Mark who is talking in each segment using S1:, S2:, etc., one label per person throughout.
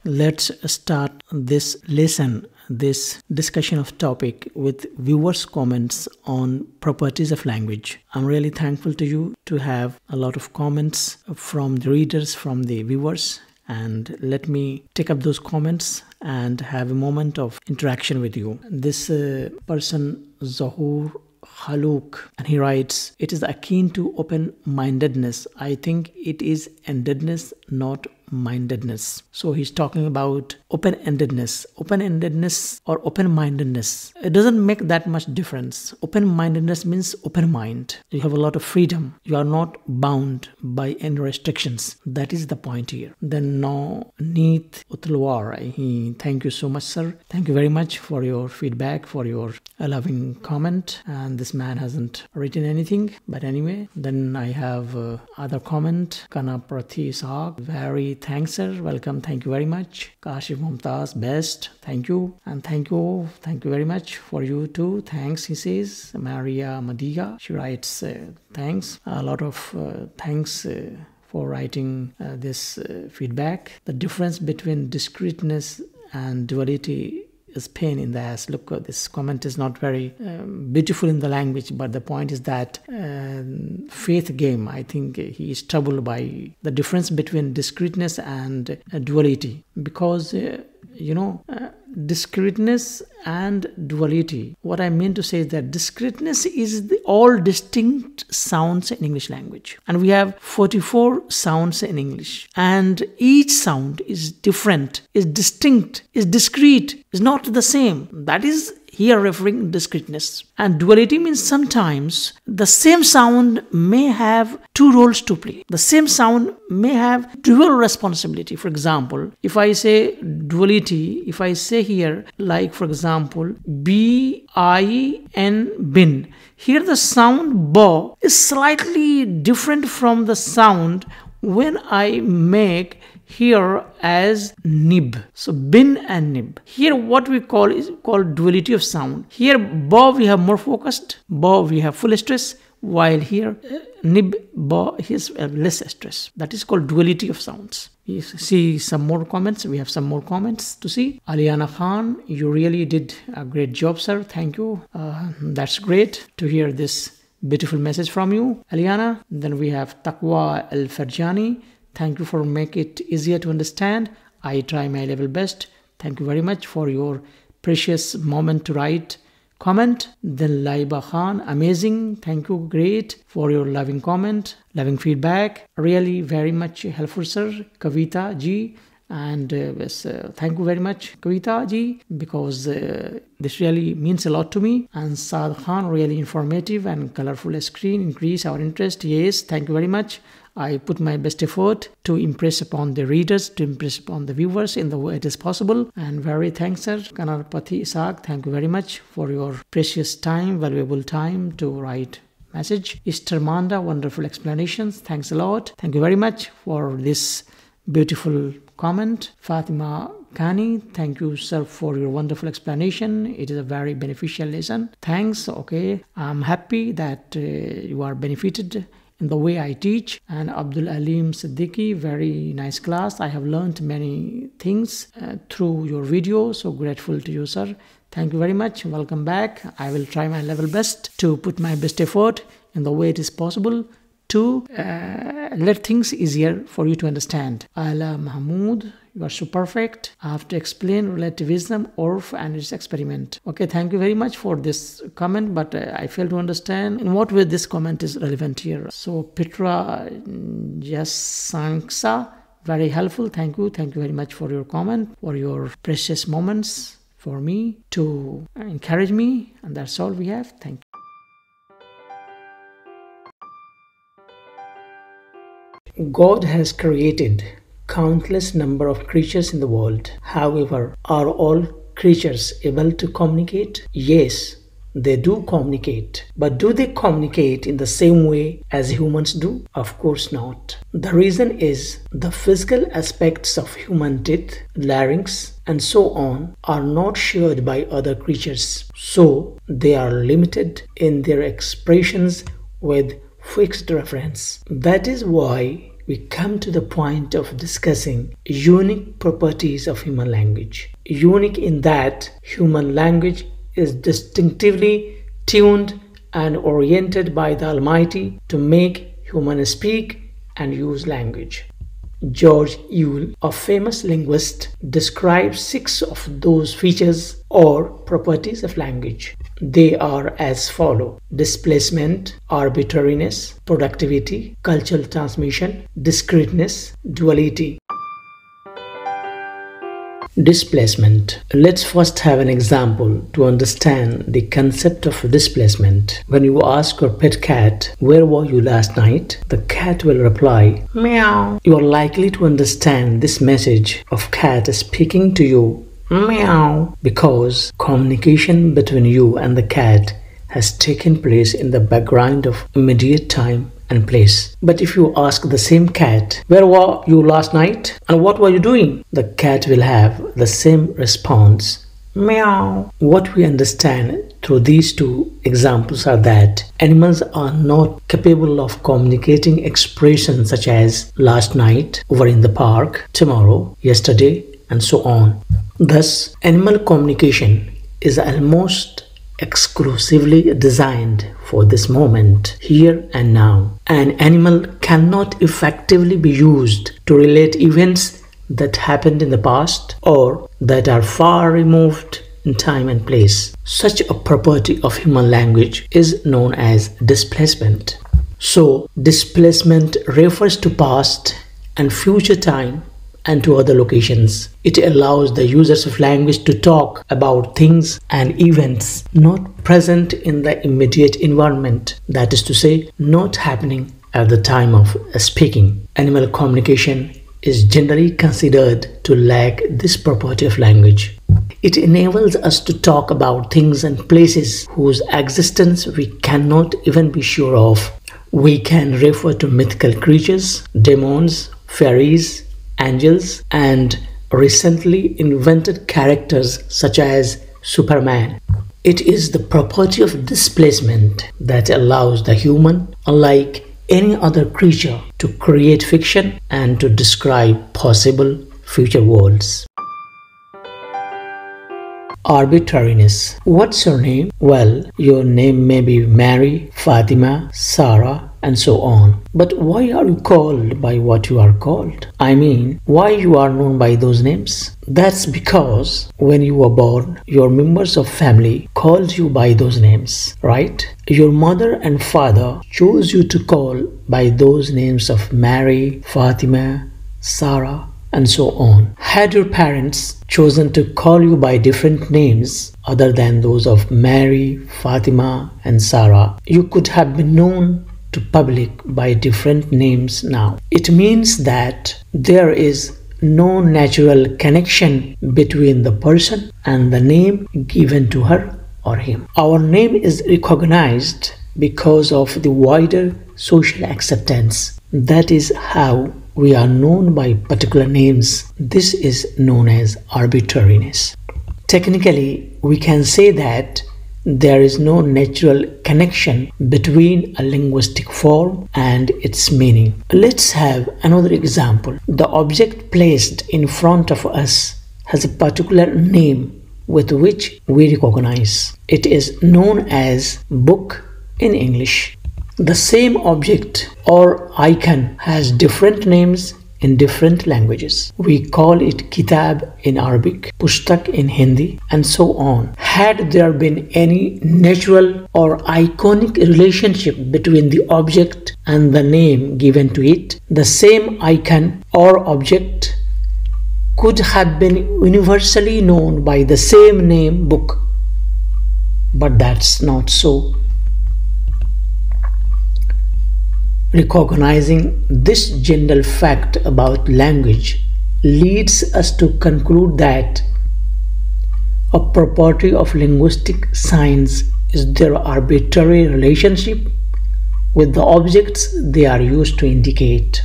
S1: Let's start this lesson, this discussion of topic with viewers' comments on properties of language. I'm really thankful to you to have a lot of comments from the readers, from the viewers, and let me take up those comments and have a moment of interaction with you. This person, Zahur Haluk, and he writes, it is akin to open-mindedness. I think it is endedness, not mindedness. So he's talking about open-endedness. Open-endedness or open-mindedness, it doesn't make that much difference. Open-mindedness means open mind. You have a lot of freedom. You are not bound by any restrictions. That is the point here. Then no Neet Utlwar. Thank you so much, sir. Thank you very much for your feedback, for your loving comment. And this man hasn't written anything, but anyway. Then I have other comment. Kana Prathi Saak. Very thanks, sir. Welcome. Thank you very much. Kashif Mumtaz, best. Thank you. And thank you very much for you too. Thanks, he says. Maria Madiga, she writes, thanks. A lot of thanks for writing this feedback. The difference between discreteness and duality is pain in the ass. Look, this comment is not very beautiful in the language, but the point is that faith game, I think he is troubled by the difference between discreteness and duality, because discreteness and duality, what I mean to say is that discreteness is all distinct sounds in English language, and we have 44 sounds in English, and each sound is different, is distinct, is discrete, is not the same. That is here referring discreteness. And duality means sometimes the same sound may have two roles to play. The same sound may have dual responsibility. For example, if I say duality, if I say here, like for example, B-I-N, bin. Here the sound ba is slightly different from the sound when I make here as nib. So bin and nib. Here what we call is called duality of sound. Here ba we have more focused, ba we have full stress, while here nib ba is less stress. That is called duality of sounds. You see some more comments. We have some more comments to see. Aliana Khan, you really did a great job, sir. Thank you. That's great to hear this beautiful message from you, Aliana. Then we have Taqwa Al Farjani. Thank you for making it easier to understand. I try my level best. Thank you very much for your precious moment to write comment. Then Laiba Khan, amazing. Thank you, great, for your loving comment, loving feedback. Really very much helpful, sir. Kavita ji. And thank you very much, Kavita ji, because this really means a lot to me. And Saad Khan, really informative and colorful screen, increase our interest. Yes, thank you very much. I put my best effort to impress upon the readers, to impress upon the viewers in the way it is possible. And very thanks, sir. Kanarpati Isaac, thank you very much for your precious time, valuable time to write message. Easter Manda, wonderful explanations. Thanks a lot. Thank you very much for this beautiful comment. Fatima Kani, thank you, sir, for your wonderful explanation. It is a very beneficial lesson. Thanks. Okay, I'm happy that you are benefited in the way I teach. And Abdul Alim Siddiqui, very nice class. I have learned many things through your video. So grateful to you, sir. Thank you very much. Welcome back. I will try my level best to put my best effort in the way it is possible to let things easier for you to understand. Ala Mahmoud, you are so perfect. I have to explain relativism, Orff, and its experiment. Okay, thank you very much for this comment, but I fail to understand in what way this comment is relevant here. So Petra Jasanksa, very helpful. Thank you. Thank you very much for your comment, for your precious moments for me to encourage me. And that's all we have. Thank you. God has created countless number of creatures in the world. However, are all creatures able to communicate? Yes, they do communicate. But do they communicate in the same way as humans do? Of course not. The reason is the physical aspects of human teeth, larynx, and so on are not shared by other creatures. So they are limited in their expressions with fixed reference. That is why we come to the point of discussing unique properties of human language. Unique in that human language is distinctively tuned and oriented by the Almighty to make humans speak and use language. George Ewell, a famous linguist, describes 6 of those features or properties of language. They are as follow: displacement, arbitrariness, productivity, cultural transmission, discreteness, duality. Displacement. Let's first have an example to understand the concept of displacement. When you ask your pet cat, "Where were you last night?" the cat will reply, "Meow." You are likely to understand this message of cat speaking to you, "Meow," because communication between you and the cat has taken place in the background of immediate time and place. But if you ask the same cat, "Where were you last night and what were you doing?" the cat will have the same response, "Meow." What we understand through these 2 examples are that animals are not capable of communicating expressions such as last night, over in the park, tomorrow, yesterday, and so on. Thus, animal communication is almost exclusively designed for this moment, here and now. An animal cannot effectively be used to relate events that happened in the past or that are far removed in time and place. Such a property of human language is known as displacement. So, displacement refers to past and future time and to other locations. It allows the users of language to talk about things and events not present in the immediate environment, that is to say, not happening at the time of speaking. Animal communication is generally considered to lack this property of language. It enables us to talk about things and places whose existence we cannot even be sure of. We can refer to mythical creatures, demons, fairies, angels, and recently invented characters such as Superman. It is the property of displacement that allows the human, unlike any other creature, to create fiction and to describe possible future worlds. Arbitrariness. What's your name? Well, your name may be Mary, Fatima, Sarah, and so on. But why are you called by what you are called? I mean, why you are known by those names? That's because when you were born, your members of family called you by those names, right? Your mother and father chose you to call by those names of Mary, Fatima, Sarah, and so on. Had your parents chosen to call you by different names other than those of Mary, Fatima, and Sarah, you could have been known to public by different names now. It means that there is no natural connection between the person and the name given to her or him. Our name is recognized because of the wider social acceptance. That is how we are known by particular names. This is known as arbitrariness. Technically, we can say that there is no natural connection between a linguistic form and its meaning. Let's have another example. The object placed in front of us has a particular name with which we recognize. It is known as book in English. The same object or icon has different names in different languages. We call it kitab in Arabic, pushtak in Hindi, and so on. Had there been any natural or iconic relationship between the object and the name given to it, the same icon or object could have been universally known by the same name, book. But that's not so. Recognizing this general fact about language leads us to conclude that a property of linguistic science is their arbitrary relationship with the objects they are used to indicate.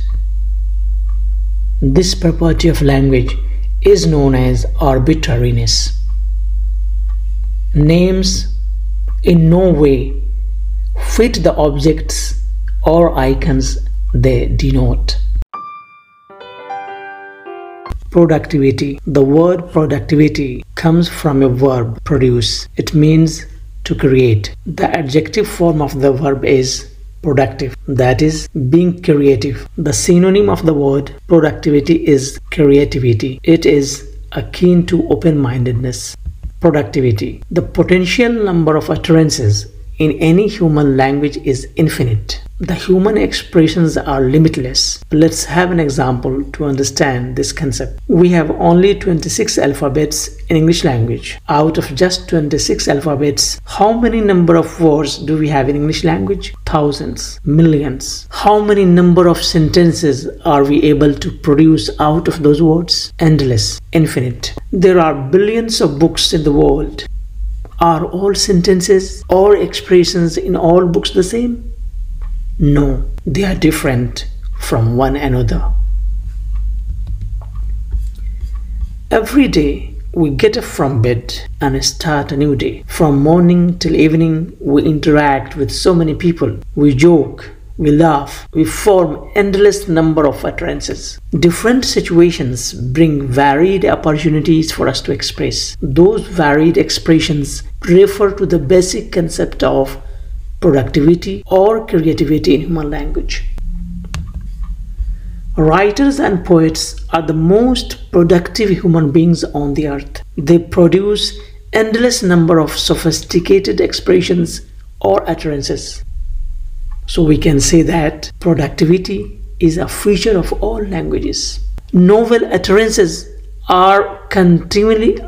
S1: This property of language is known as arbitrariness. Names in no way fit the objects or icons they denote. Productivity. The word productivity comes from a verb, produce. It means to create. The adjective form of the verb is productive, that is, being creative. The synonym of the word productivity is creativity. It is akin to open-mindedness. Productivity. The potential number of utterances in any human language is infinite. The human expressions are limitless. Let's have an example to understand this concept. We have only 26 alphabets in English language. Out of just 26 alphabets, how many number of words do we have in English language? Thousands, millions. How many number of sentences are we able to produce out of those words? Endless, infinite. There are billions of books in the world. Are all sentences or expressions in all books the same? No, they are different from one another. Every day we get up from bed and start a new day. From morning till evening we interact with so many people. We joke, we laugh, we form endless number of utterances. Different situations bring varied opportunities for us to express. Those varied expressions refer to the basic concept of productivity or creativity in human language. Writers and poets are the most productive human beings on the earth. They produce endless number of sophisticated expressions or utterances. So we can say that productivity is a feature of all languages. Novel utterances are continually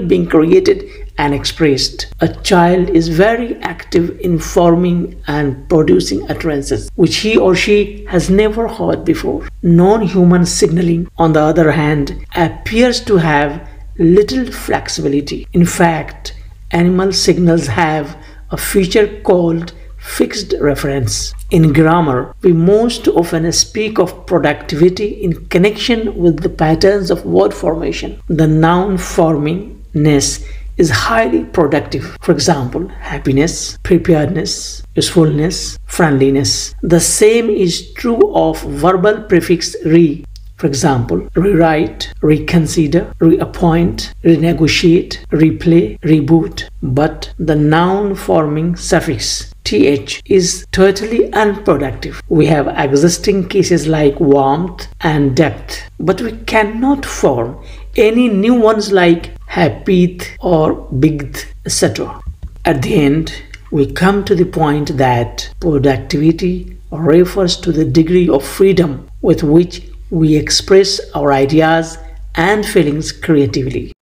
S1: being created and expressed. A child is very active in forming and producing utterances which he or she has never heard before. Non-human signaling, on the other hand, appears to have little flexibility. In fact, animal signals have a feature called fixed reference. In grammar, we most often speak of productivity in connection with the patterns of word formation. The noun forming ness is highly productive. For example, happiness, preparedness, usefulness, friendliness. The same is true of verbal prefix re. For example, rewrite, reconsider, reappoint, renegotiate, replay, reboot. But the noun forming suffix th is totally unproductive. We have existing cases like warmth and depth, but we cannot form any new ones like happyth or bigth, etc. At the end, we come to the point that productivity refers to the degree of freedom with which we express our ideas and feelings creatively.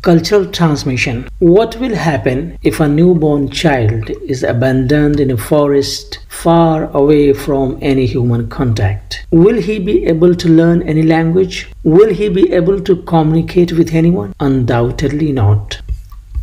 S1: Cultural transmission. What will happen if a newborn child is abandoned in a forest far away from any human contact? Will he be able to learn any language? Will he be able to communicate with anyone? Undoubtedly not.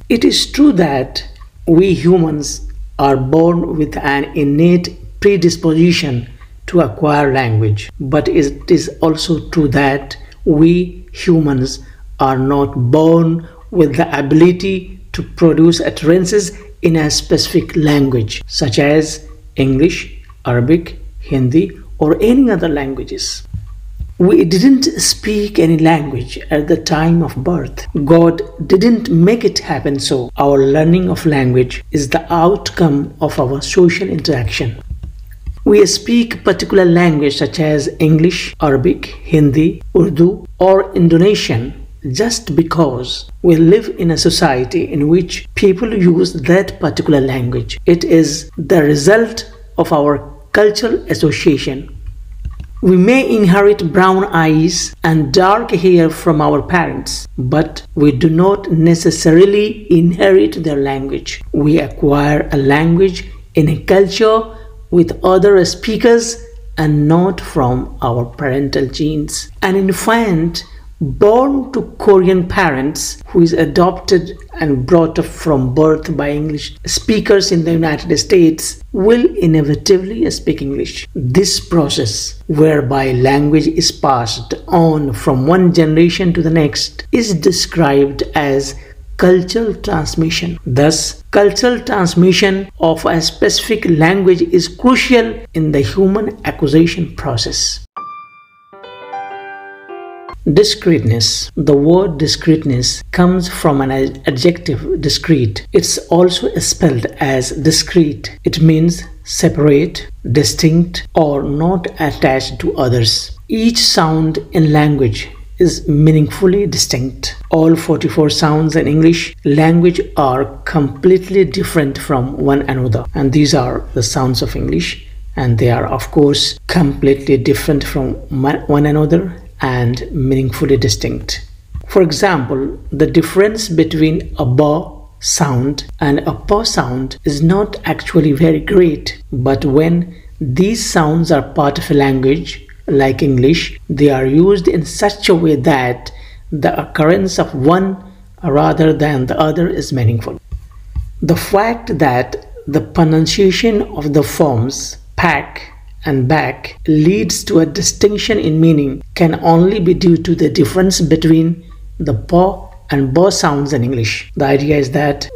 S1: It is true that we humans are born with an innate predisposition to acquire language, but it is also true that we humans are not born with the ability to produce utterances in a specific language such as English, Arabic, Hindi or any other languages. We didn't speak any language at the time of birth. God didn't make it happen so. Our learning of language is the outcome of our social interaction. We speak particular language such as English, Arabic, Hindi, Urdu or Indonesian just because we live in a society in which people use that particular language. It is the result of our cultural association. We may inherit brown eyes and dark hair from our parents, but we do not necessarily inherit their language. We acquire a language in a culture with other speakers and not from our parental genes. An infant born to Korean parents who is adopted and brought up from birth by English speakers in the United States will inevitably speak English. This process, whereby language is passed on from one generation to the next, is described as cultural transmission. Thus, cultural transmission of a specific language is crucial in the human acquisition process. Discreteness. The word discreteness comes from an adjective discrete. It's also spelled as discrete. It means separate, distinct, or not attached to others. Each sound in language is meaningfully distinct. All 44 sounds in English language are completely different from one another, and these are the sounds of English, and they are of course completely different from one another and meaningfully distinct. For example, the difference between a ba sound and a pa sound is not actually very great, but when these sounds are part of a language like English, they are used in such a way that the occurrence of one rather than the other is meaningful. The fact that the pronunciation of the forms pack and back leads to a distinction in meaning can only be due to the difference between the pa and ba sounds in English. The idea is that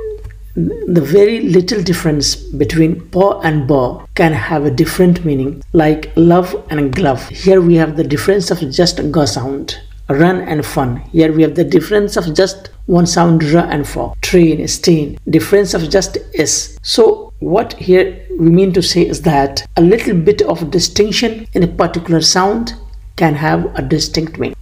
S1: the very little difference between pa and ba can have a different meaning, like love and glove. Here we have the difference of just a ga sound. Run and fun. Here we have the difference of just one sound ra and fa. Train, stain, difference of just s. So what here we mean to say is that a little bit of distinction in a particular sound can have a distinct meaning.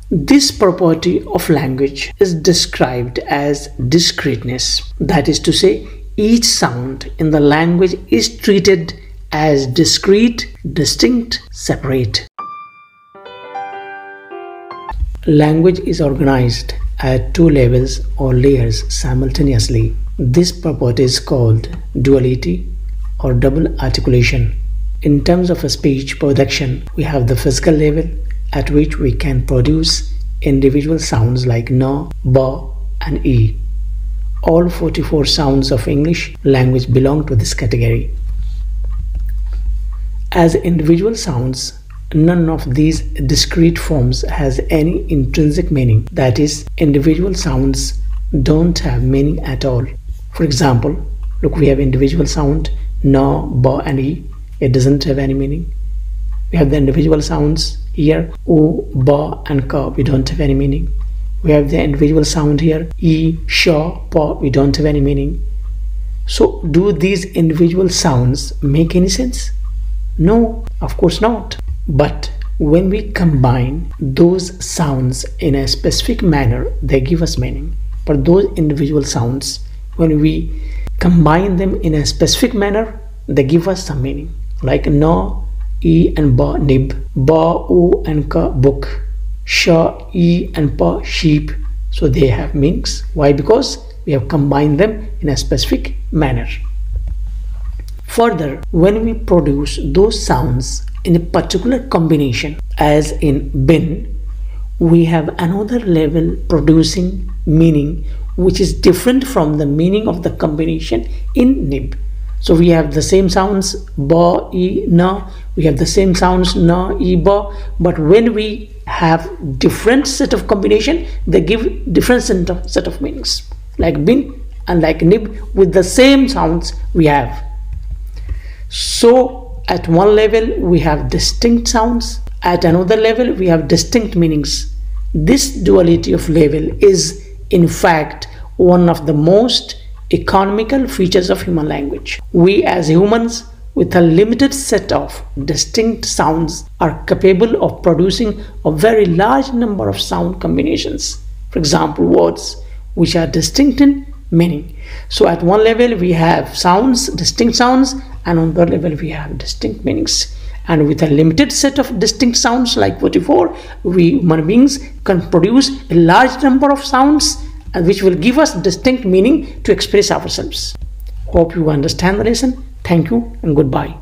S1: This property of language is described as discreteness. That is to say, each sound in the language is treated as discrete, distinct, separate. Language is organized at two levels or layers simultaneously. This property is called duality or double articulation. In terms of a speech production, we have the physical level at which we can produce individual sounds like na, ba, and e. All 44 sounds of English language belong to this category. As individual sounds, none of these discrete forms has any intrinsic meaning. That is, individual sounds don't have meaning at all. For example, look, we have individual sound na, ba, and e. It doesn't have any meaning. We have the individual sounds here o, ba, and ka. We don't have any meaning. We have the individual sound here e, sha, pa. We don't have any meaning. So do these individual sounds make any sense? No, of course not. But when we combine those sounds in a specific manner, they give us meaning. But those individual sounds, when we combine them in a specific manner, they give us some meaning. Like na, e, and ba, nib. Ba, o, and ka, book. Sha, e, and pa, sheep. So they have meanings. Why? Because we have combined them in a specific manner. Further, when we produce those sounds in a particular combination, as in bin, we have another level producing meaning which is different from the meaning of the combination in nib. So we have the same sounds ba, e, na. We have the same sounds na, e, ba. But when we have different set of combination, they give different set of meanings. Like bin and like nib with the same sounds we have. So at one level we have distinct sounds. At another level we have distinct meanings. This duality of level is in fact one of the most economical features of human language. We as humans with a limited set of distinct sounds are capable of producing a very large number of sound combinations. For example, words which are distinct in meaning. So at one level we have sounds, distinct sounds, and on the other level we have distinct meanings. And with a limited set of distinct sounds like 44, we human beings can produce a large number of sounds which will give us distinct meaning to express ourselves. Hope you understand the lesson. Thank you and goodbye.